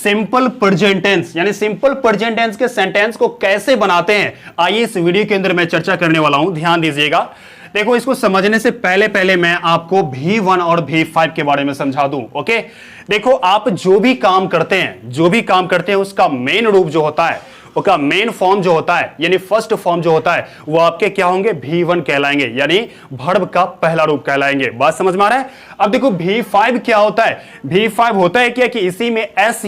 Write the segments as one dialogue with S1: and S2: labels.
S1: Simple present tense, यानी simple present tense के sentence को कैसे बनाते हैं, आइए इस वीडियो के अंदर मैं चर्चा करने वाला हूं। ध्यान दीजिएगा। देखो, इसको समझने से पहले मैं आपको V1 और V5 के बारे में समझा दूं। ओके, देखो, आप जो भी काम करते हैं उसका मेन रूप जो होता है, उसका मेन फॉर्म जो होता है, यानी फर्स्ट फॉर्म जो होता है, वो आपके क्या होंगे, V1 कहलाएंगे, यानी वर्ब का पहला रूप कहलाएंगे। बात समझ में आ रहा है? अब देखो V5 क्या होता है। V5 होता है क्या कि इसी में S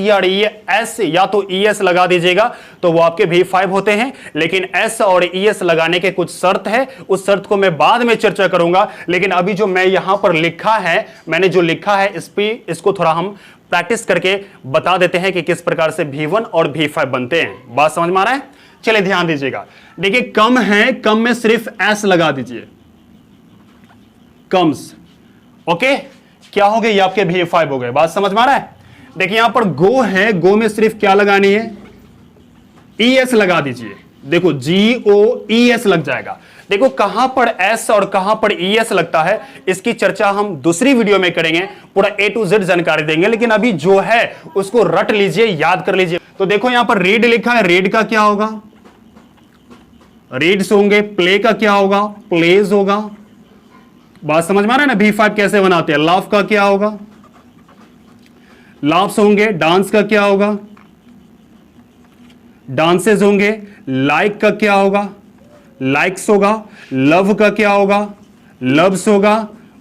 S1: या तो ES लगा दीजिएगा तो वो आपके V5 होते हैं, लेकिन S और ES लगाने के कुछ शर्त है, उस शर्त को मैं बाद में चर्चा करूंगा। लेकिन अभी जो मैं यहां पर लिखा है, मैंने जो लिखा है इसको थोड़ा हम प्रैक्टिस करके बता देते हैं कि किस प्रकार से V1 और V5 बनते हैं। बात समझ में आ रहा है? चलिए ध्यान दीजिएगा। देखिए, कम है, कम में सिर्फ S लगा दीजिए, कम्स। ओके, क्या हो गए, ये आपके V5 हो गए। बात समझ में आ रहा है? देखिए, यहां पर गो है, गो में सिर्फ क्या लगानी है, ES लगा दीजिए। देखो, GOES लग जाएगा। देखो, कहां पर S और कहां पर ES लगता है, इसकी चर्चा हम दूसरी वीडियो में करेंगे, पूरा A to Z जानकारी देंगे। लेकिन अभी जो है उसको रट लीजिए, याद कर लीजिए। तो देखो, यहां पर रीड लिखा है, रीड का क्या होगा, रीड्स होंगे। प्ले का क्या होगा, प्लेज होगा। बात समझ में आ रहा है ना? V5 कैसे बनाते हैं। लाफ का क्या होगा, लाफ्स होंगे। डांस का क्या होगा, डांसेस होंगे। लाइक का क्या होगा, लाइक्स होगा। लव का क्या होगा, लव्स होगा।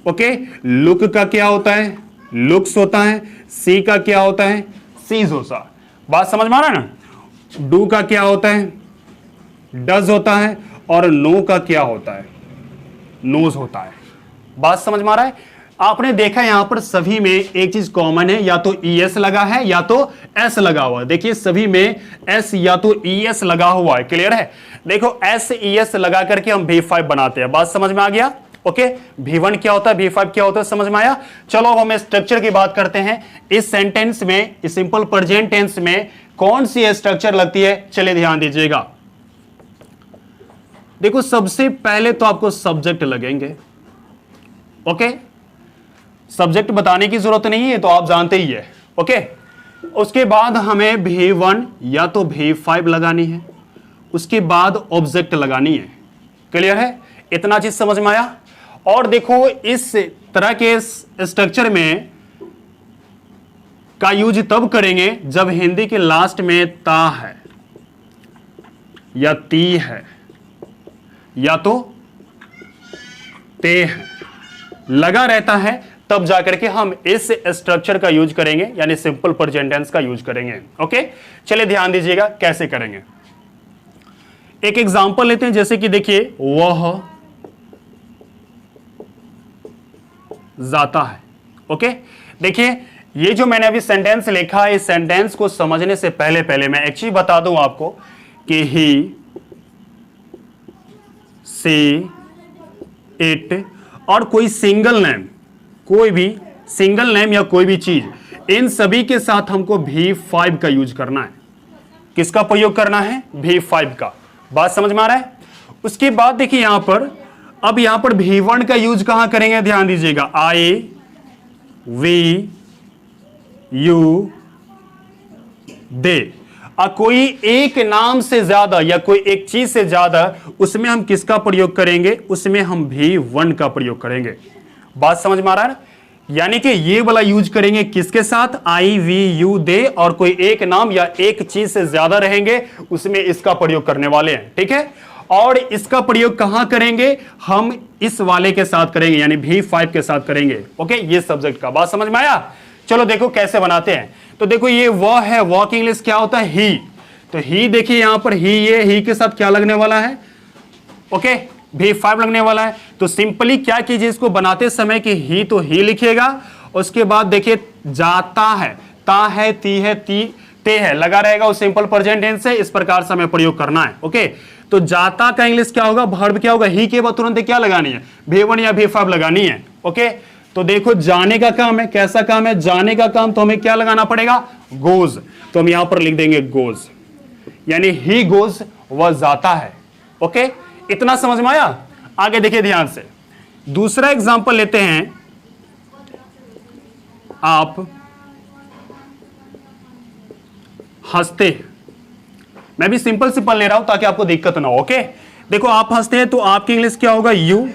S1: ओके, लुक का क्या होता है, लुक्स होता है। सी का क्या होता है, सीज होता है। बात समझ में आ रहा है ना? डू का क्या होता है, डज होता है। और नो का क्या होता है, नोज होता है। बात समझ में आ रहा है? आपने देखा यहां पर सभी में एक चीज कॉमन है, या तो ES लगा है या तो S लगा हुआ है। देखिए, सभी में S या तो ES लगा हुआ है। क्लियर है? देखो, S ES लगा करके हम V5 बनाते हैं। बात समझ में आ गया? ओके, V1 क्या होता है, V5 क्या होता है, समझ में आया? चलो अब हम स्ट्रक्चर की बात करते हैं। इस सेंटेंस में, इस सिंपल प्रेजेंट टेंस में कौन सी स्ट्रक्चर लगती है, चलिए ध्यान दीजिएगा। देखो, सबसे पहले तो आपको सब्जेक्ट लगेंगे। ओके, सब्जेक्ट बताने की जरूरत नहीं है, तो आप जानते ही है। ओके, उसके बाद हमें V1 या तो V5 लगानी है, उसके बाद ऑब्जेक्ट लगानी है। क्लियर है? इतना चीज समझ में आया? और देखो, इस तरह के स्ट्रक्चर में का यूज तब करेंगे जब हिंदी के लास्ट में ता है या ती है या तो ते है, लगा रहता है, तब जाकर के हम इस स्ट्रक्चर का यूज करेंगे, यानी सिंपल प्रेजेंट टेंस का यूज करेंगे। ओके, चलिए ध्यान दीजिएगा कैसे करेंगे। एक एग्जांपल लेते हैं, जैसे कि देखिए, वह जाता है। ओके, देखिए, ये जो मैंने अभी सेंटेंस लिखा है, इस सेंटेंस को समझने से पहले मैं एक चीज बता दूं आपको कि ही, सी, इट और कोई सिंगल नेम, कोई भी सिंगल नेम या कोई भी चीज, इन सभी के साथ हमको V5 का यूज करना है। किसका प्रयोग करना है, V5 का। बात समझ में आ रहा है? उसके बाद देखिए, यहां पर अब यहां पर V1 का यूज कहां करेंगे, ध्यान दीजिएगा। I, we, you, they। कोई एक नाम से ज्यादा या कोई एक चीज से ज्यादा, उसमें हम किसका प्रयोग करेंगे, उसमें हम V1 का प्रयोग करेंगे। बात समझ में आ रहा है? यानी कि ये वाला यूज करेंगे किसके साथ, I, we, you, they, और कोई एक नाम या एक चीज से ज्यादा रहेंगे, उसमें इसका प्रयोग करने वाले हैं। ठीक है? और इसका प्रयोग कहां करेंगे, हम इस वाले के साथ करेंगे, यानी V5 के साथ करेंगे। ओके, ये सब्जेक्ट का। बात समझ में आया? चलो देखो कैसे बनाते हैं। तो देखो, ये वह है, वह की इंग्लिश क्या होता है, ही। तो ही, देखिए यहां पर ही, ये ही के साथ क्या लगने वाला है, ओके, V5 लगने वाला है। तो सिंपली क्या कीजिए, इसको बनाते समय कि ही तो ही लिखिएगा, उसके बाद देखिए जाता है, ता है, ती है, ते है, लगा रहेगा, उस सिंपल प्रेजेंट टेंस से इस प्रकार से हमें प्रयोग करना है। ओके, तो जाता का इंग्लिश क्या होगा, वर्ब क्या होगा, ही के बाद तुरंत क्या लगानी है, V1 या V5 लगानी है। ओके, तो देखो, जाने का काम है, कैसा काम है, जाने का काम, तो हमें क्या लगाना पड़ेगा, गोज। तो हम यहां पर लिख देंगे गोज, यानी ही गोज, वह जाता है। ओके, इतना समझ में आया? आगे देखिए ध्यान से, दूसरा एग्जांपल लेते हैं। आप हंसते हैं। मैं भी सिंपल सिंपल ले रहा हूं ताकि आपको दिक्कत ना हो। ओके, देखो आप हंसते हैं तो आपकी इंग्लिश क्या होगा? यू।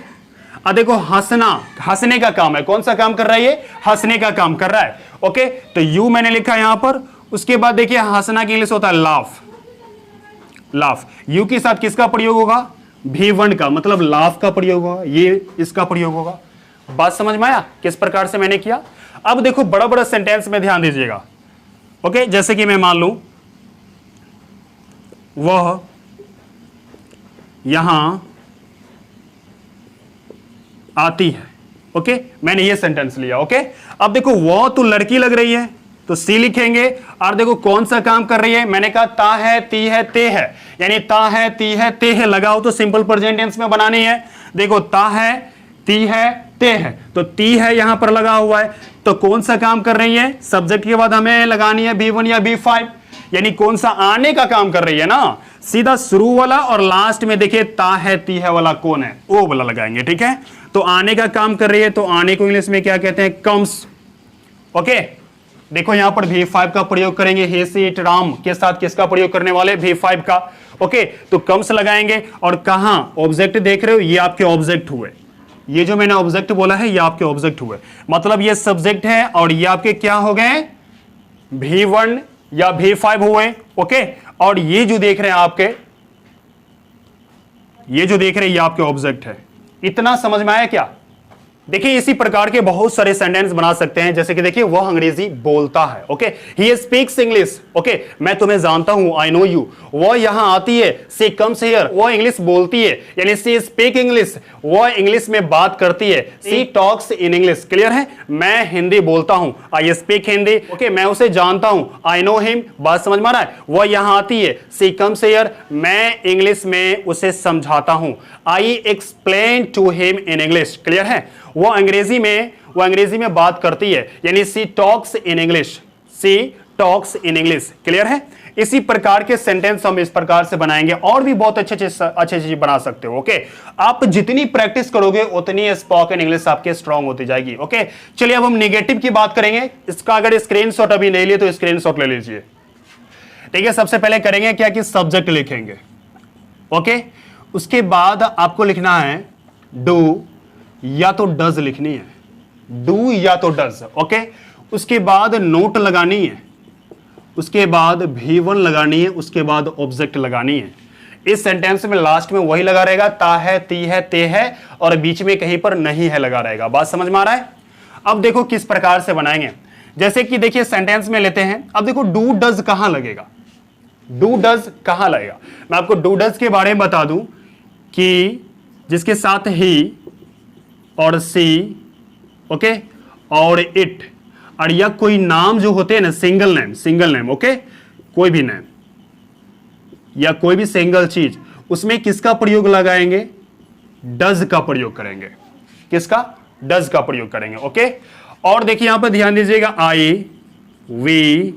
S1: अब देखो हंसना, हंसने का काम है। कौन सा काम कर रहा है ये? हंसने का काम कर रहा है। ओके, तो यू मैंने लिखा यहां पर। उसके बाद देखिए हंसना की इंग्लिश होता है लाफ। लाफ, यू के साथ किसका प्रयोग होगा? V1 का, मतलब लाफ का प्रयोग होगा, ये इसका प्रयोग होगा। बात समझ में आया किस प्रकार से मैंने किया? अब देखो बड़ा बड़ा सेंटेंस में ध्यान दीजिएगा। ओके, जैसे कि मैं मान लूं वह यहां आती है। ओके, मैंने ये सेंटेंस लिया। ओके, अब देखो वह तो लड़की लग रही है तो सी लिखेंगे। और देखो कौन सा काम कर रही है? मैंने कहा ता है, ती है, ते है, यानी ता है, ती है, ते है लगाओ तो सिंपल प्रेजेंट टेंस में बनानी है। देखो ता है, ती है, ते है, तो ती है यहां पर लगा हुआ है, तो कौन सा काम कर रही है? सब्जेक्ट के बाद हमें लगानी है B1 या B5, यानी कौन सा? आने का काम कर रही है ना। सीधा शुरू वाला और लास्ट में देखिए ता है, ती है वाला कौन है? वो वाला लगाएंगे। ठीक है, तो आने का काम कर रही है, तो आने को इंग्लिश में क्या कहते हैं? कम्स। ओके, देखो यहां पर V5 का प्रयोग करेंगे। हे सी इट राम के साथ किसका प्रयोग करने वाले? V5 का। ओके, तो कम्स लगाएंगे। और कहां ऑब्जेक्ट देख रहे हो? ये आपके ऑब्जेक्ट हुए। ये जो मैंने ऑब्जेक्ट बोला है ये आपके ऑब्जेक्ट हुए, मतलब ये सब्जेक्ट है और ये आपके क्या हो गए? V1 या V5 हुए। ओके, और ये जो देख रहे हैं आपके, ये जो देख रहे हैं ये आपके ऑब्जेक्ट है। इतना समझ में आया क्या? देखिए इसी प्रकार के बहुत सारे सेंटेंस बना सकते हैं, जैसे कि देखिए वह अंग्रेजी बोलता है। Okay, he speaks English. Okay, मैं तुम्हें जानता हूं, आई नो यू। वह यहां आती है, सी कम्स हियर। वह इंग्लिश बोलती है, यानी सी स्पीक इंग्लिश, वह इंग्लिश में बात करती है। सी टॉक्स इन इंग्लिश। क्लियर है? मैं हिंदी बोलता हूं, आई स्पीक हिंदी। ओके, मैं उसे जानता हूं, आई नो हिम। बात समझ में आ रहा है? वह यहां आती है, सी कम्स हियर, मैं इंग्लिश में उसे समझाता हूं, I explain to him in English. Clear है? वो अंग्रेजी में बात करती है, यानी she talks in English, she talks in English. Clear है? इसी प्रकार के सेंटेंस हम इस प्रकार से बनाएंगे, और भी बहुत अच्छे चीज बना सकते हो। ओके, आप जितनी प्रैक्टिस करोगे उतनी स्पोकन इंग्लिश आपके स्ट्रांग होती जाएगी। ओके, चलिए अब हम नेगेटिव की बात करेंगे। इसका अगर स्क्रीनशॉट अभी नहीं लिए तो स्क्रीनशॉट ले लीजिए। ठीक है, सबसे पहले करेंगे क्या कि सब्जेक्ट लिखेंगे। ओके, उसके बाद आपको लिखना है डू या तो डज लिखनी है, डू या तो डज। ओके, उसके बाद नोट लगानी है, उसके बाद V1 लगानी है, उसके बाद ऑब्जेक्ट लगानी है। इस सेंटेंस में लास्ट में वही लगा रहेगा, ता है, ती है, ते है, और बीच में कहीं पर नहीं है लगा रहेगा। बात समझ में आ रहा है? अब देखो किस प्रकार से बनाएंगे। जैसे कि देखिए सेंटेंस में लेते हैं। अब देखो डू डज कहां लगेगा? डू डज कहां लगेगा? मैं आपको डू डज के बारे में बता दूं कि जिसके साथ ही और सी, ओके, और इट, और या कोई नाम जो होते हैं ना, सिंगल नेम। ओके, कोई भी नेम या कोई भी सिंगल चीज, उसमें किसका प्रयोग लगाएंगे? डज का प्रयोग करेंगे। किसका? डज का प्रयोग करेंगे। ओके, और देखिए यहां पर ध्यान दीजिएगा, आई, वी,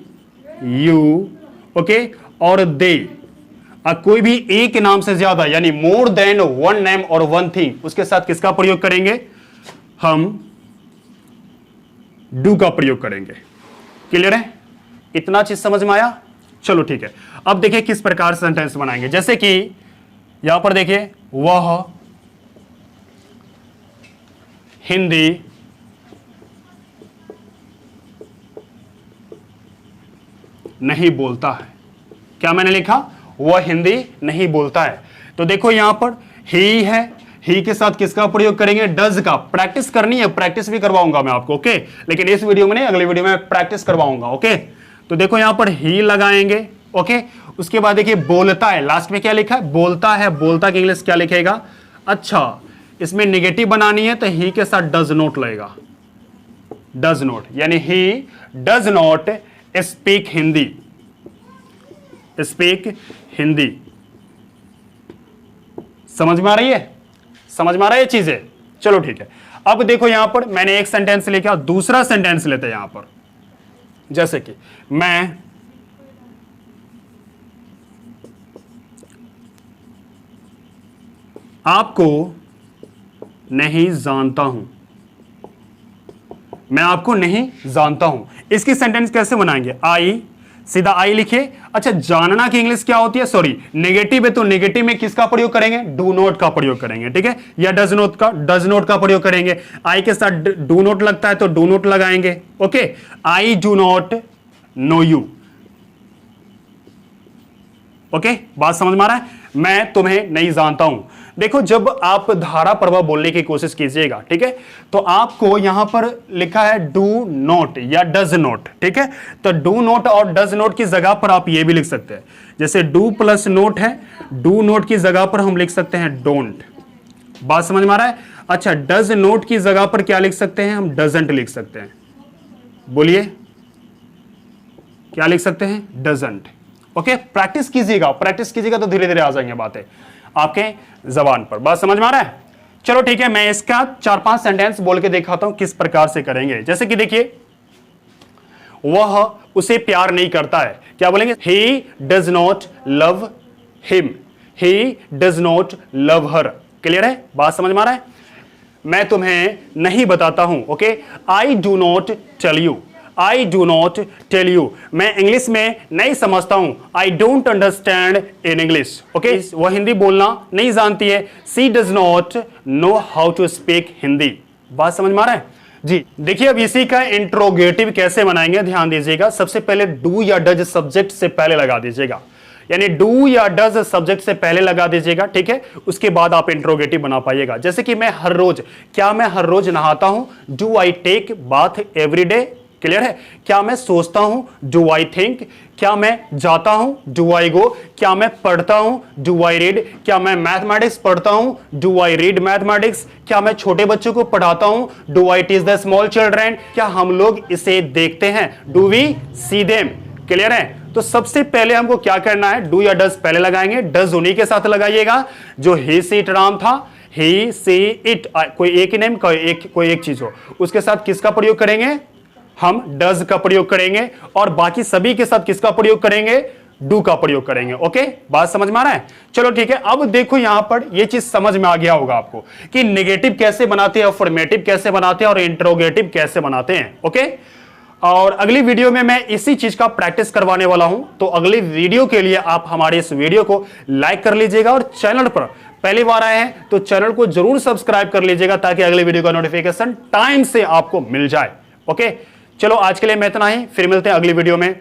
S1: यू, ओके, और दे। कोई भी एक नाम से ज्यादा, यानी मोर देन वन नेम और वन थिंग, उसके साथ किसका प्रयोग करेंगे? हम डू का प्रयोग करेंगे। क्लियर है? इतना चीज समझ में आया? चलो ठीक है, अब देखिए किस प्रकार से सेंटेंस बनाएंगे। जैसे कि यहां पर देखिए वह हिंदी नहीं बोलता है। क्या मैंने लिखा? वह हिंदी नहीं बोलता है। तो देखो यहां पर ही है, ही के साथ किसका प्रयोग करेंगे? डज का। प्रैक्टिस करनी है, प्रैक्टिस भी करवाऊंगा मैं आपको। ओके, लेकिन इस वीडियो में नहीं, अगले वीडियो में प्रैक्टिस करवाऊंगा। ओके, तो देखो यहां पर ही लगाएंगे। ओके, उसके बाद देखिए बोलता है, लास्ट में क्या लिखा है? बोलता है। बोलता की इंग्लिश क्या लिखेगा? अच्छा, इसमें नेगेटिव बनानी है तो ही के साथ डज नॉट लगेगा। डज नॉट, यानी he does not speak Hindi, speak Hindi. समझ में आ रही है? समझ में आ रहा है ये चीजें? चलो ठीक है, अब देखो यहां पर मैंने एक सेंटेंस लिखा, दूसरा सेंटेंस लेते हैं यहां पर। जैसे कि मैं आपको नहीं जानता हूं, मैं आपको नहीं जानता हूं। इसकी सेंटेंस कैसे बनाएंगे? आई सीधा आई लिखिए। अच्छा, जानना की इंग्लिश क्या होती है, सॉरी नेगेटिव है तो नेगेटिव में किसका प्रयोग करेंगे, डू नॉट का प्रयोग करेंगे, ठीक है, या डज नॉट का प्रयोग करेंगे। आई के साथ डू नॉट लगता है तो डू नॉट लगाएंगे। Okay, I do not know you. Okay, बात समझ में आ रहा है, मैं तुम्हें नहीं जानता हूं। देखो, जब आप धारा प्रभाव बोलने की कोशिश कीजिएगा, ठीक है, तो आपको यहां पर लिखा है डू नॉट या डज नॉट, ठीक है, तो डू नॉट और डज नॉट की जगह पर आप ये भी लिख सकते हैं, जैसे डू प्लस नॉट है, डू नॉट की जगह पर हम लिख सकते हैं डोंट। बात समझ में आ रहा है। अच्छा, डज नॉट की जगह पर क्या लिख सकते हैं, हम डजंट लिख सकते हैं। बोलिए, क्या लिख सकते हैं, डजंट। ओके, प्रैक्टिस कीजिएगा तो धीरे धीरे आ जाएंगे बातें आपके जबान पर। बात समझ में आ रहा है। चलो ठीक है, मैं इसका 4-5 सेंटेंस बोल के दिखाता हूं किस प्रकार से करेंगे। जैसे कि देखिए, वह उसे प्यार नहीं करता है, क्या बोलेंगे, he does not love him, he does not love her. Clear है, बात समझ में आ रहा है। मैं तुम्हें नहीं बताता हूं। Okay, I do not tell you, I do not tell you, मैं इंग्लिश में नहीं समझता हूं, I don't understand in English. Okay, वह हिंदी बोलना नहीं जानती है, she does not know how to speak Hindi. बात समझ में आ रहा है जी। देखिए, अब इसी का इंट्रोगेटिव कैसे बनाएंगे, ध्यान दीजिएगा। सबसे पहले डू या डज सब्जेक्ट से पहले लगा दीजिएगा, यानी डू या डज सब्जेक्ट से पहले लगा दीजिएगा, ठीक है, उसके बाद आप इंट्रोगेटिव बना पाइएगा। जैसे कि मैं हर रोज, क्या मैं हर रोज नहाता हूं, do I take bath every day. Clear है, क्या मैं सोचता हूं, डू आई थिंक, क्या मैं जाता हूं, डू आई गो, क्या मैं पढ़ता हूं, डू आई रीड, क्या मैं मैथमेटिक्स पढ़ता हूं, डू आई रीड मैथमेटिक्स, क्या मैं छोटे बच्चों को पढ़ाता हूं, do I teach the small children, क्या हम लोग इसे देखते हैं, do we see them. Clear है, तो सबसे पहले हमको क्या करना है, डू या डज पहले लगाएंगे, डज उन्हीं के साथ लगाइएगा जो ही सी इट राम था, ही सी इट, कोई एक ही नेम, कोई एक चीज हो, उसके साथ किसका प्रयोग करेंगे, हम डज का प्रयोग करेंगे, और बाकी सभी के साथ किसका प्रयोग करेंगे, डू का प्रयोग करेंगे। ओके, बात समझ में आ रहा है। चलो ठीक है, अब देखो यहां पर ये चीज समझ में आ गया होगा आपको कि नेगेटिव कैसे बनाते हैं, अफर्मेटिव कैसे बनाते हैं और इंट्रोगेटिव कैसे बनाते हैं। ओके, और अगली वीडियो में मैं इसी चीज का प्रैक्टिस करवाने वाला हूं, तो अगली वीडियो के लिए आप हमारे इस वीडियो को लाइक कर लीजिएगा, और चैनल पर पहली बार आए हैं तो चैनल को जरूर सब्सक्राइब कर लीजिएगा, ताकि अगली वीडियो का नोटिफिकेशन टाइम से आपको मिल जाए। ओके, चलो आज के लिए मैं इतना ही, फिर मिलते हैं अगली वीडियो में।